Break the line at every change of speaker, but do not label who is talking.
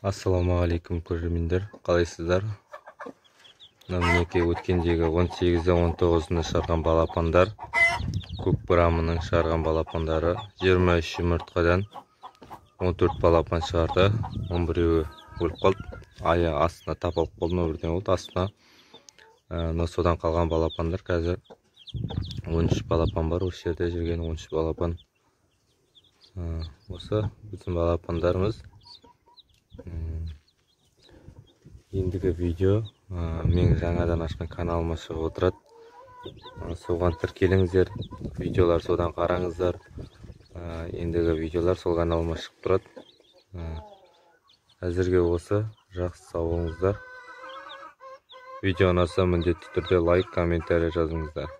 Ассалаумағалейкум көрермендер, қалайсыздар? Мінекей өткендегі 18-19-ны шығарған балапандар, көк бұрамының шығарған балапандары 23 жұмыртқадан 14 балапан шығарды. 11-еуі өліп қалды, аяғы астына тапалып қалды, бірден болды астына. Содан қалған балапандар қазір 13 балапан бар, осы жерде жүрген 13 балапан. Осы біздің балапандарымыз. Ендігі видео мен жаңадан ашқан каналыма шығып отырады. Соған тіркеліңіздер, видеолар содан қараңыздар. Ендігі видеолар сол каналыма шығып тұрады. Әзірге осы, жақсы сау болыңыздар. Видео ұнаса міндетті түрде лайк, комментарий жазыңыздар.